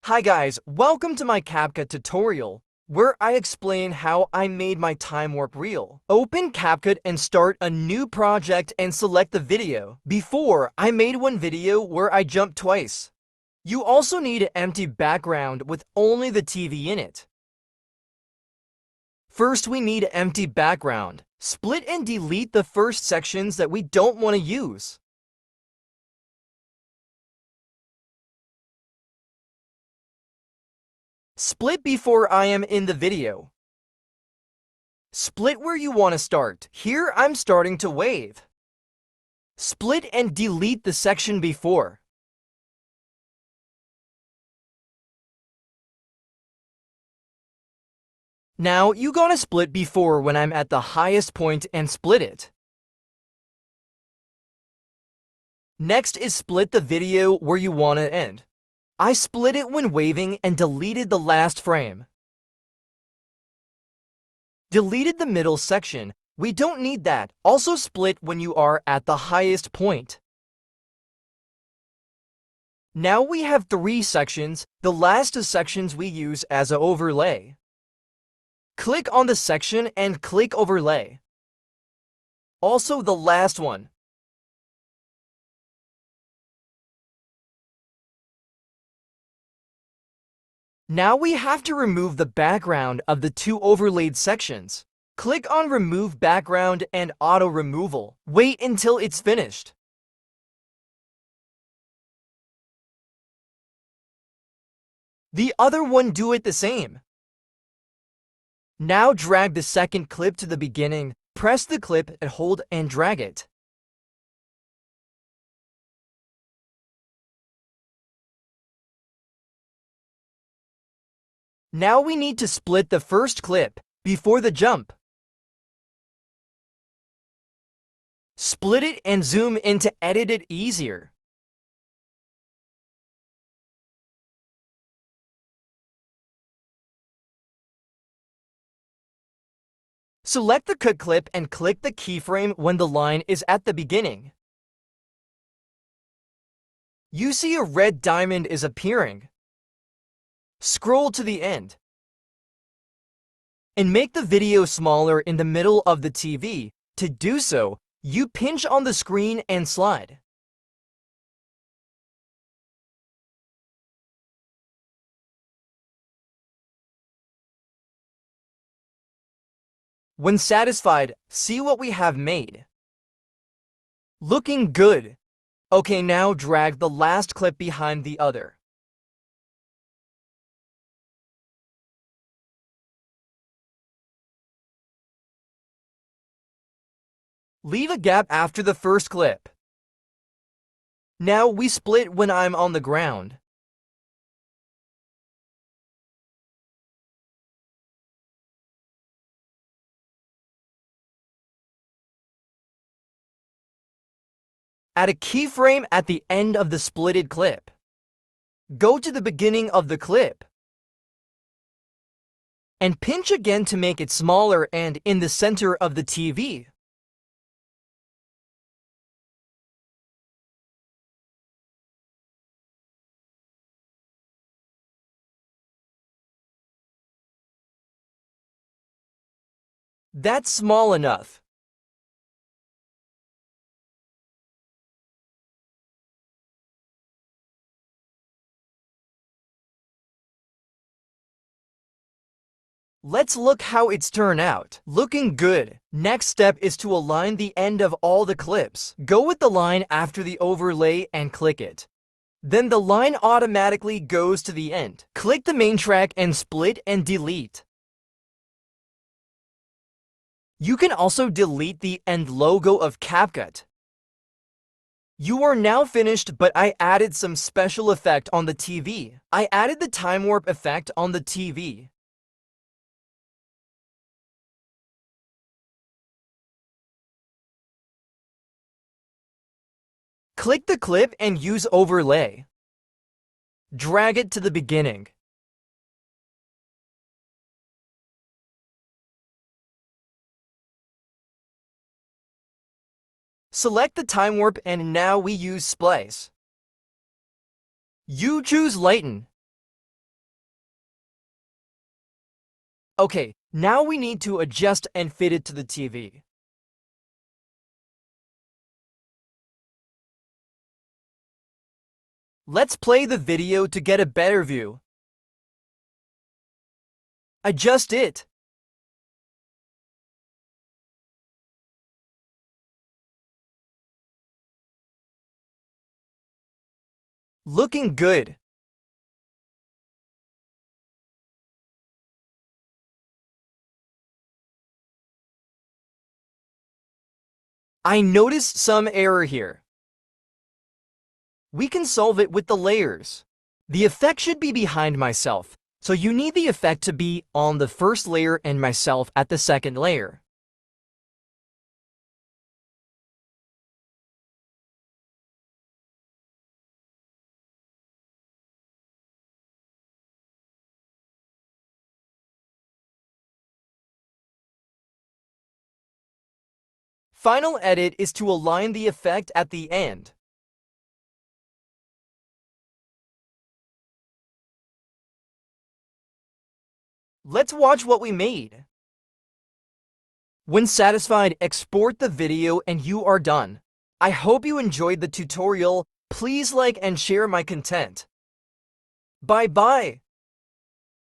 Hi guys, welcome to my Capcut tutorial, where I explain how I made my Timewarp reel. Open Capcut and start a new project and select the video. Before, I made one video where I jumped twice. You also need an empty background with only the TV in it. First, we need an empty background. Split and delete the first sections that we don't want to use. Split before I am in the video. Split where you want to start. Here I'm starting to wave. Split and delete the section before. Now you gotta split before when I'm at the highest point and split it. Next is split the video where you want to end. I split it when waving and deleted the last frame. Deleted the middle section. We don't need that. Also split when you are at the highest point. Now we have 3 sections. The last is sections we use as an overlay. Click on the section and click overlay. Also the last one. Now we have to remove the background of the 2 overlaid sections. Click on Remove Background and Auto Removal. Wait until it's finished. The other one, do it the same. Now drag the second clip to the beginning. Press the clip and hold and drag it. Now we need to split the first clip before the jump. Split it and zoom in to edit it easier. Select the cut clip and click the keyframe when the line is at the beginning. You see a red diamond is appearing. Scroll to the end. And make the video smaller in the middle of the TV. To do so, you pinch on the screen and slide. When satisfied, see what we have made. Looking good. Okay, now drag the last clip behind the other. Leave a gap after the first clip. Now we split when I'm on the ground. Add a keyframe at the end of the splitted clip. Go to the beginning of the clip. And pinch again to make it smaller and in the center of the TV. That's small enough. Let's look how it's turned out. Looking good. Next step is to align the end of all the clips. Go with the line after the overlay and click it. Then the line automatically goes to the end. Click the main track and split and delete. You can also delete the end logo of Capcut. You are now finished, but I added some special effect on the TV. I added the Timewarp effect on the TV. Click the clip and use overlay. Drag it to the beginning. Select the Timewarp and now we use splice. You choose lighten. Okay, now we need to adjust and fit it to the TV. Let's play the video to get a better view. Adjust it. Looking good. I noticed some error here. We can solve it with the layers. The effect should be behind myself, so you need the effect to be on the first layer and myself at the second layer. Final edit is to align the effect at the end. Let's watch what we made. When satisfied, export the video and you are done. I hope you enjoyed the tutorial. Please like and share my content. Bye bye.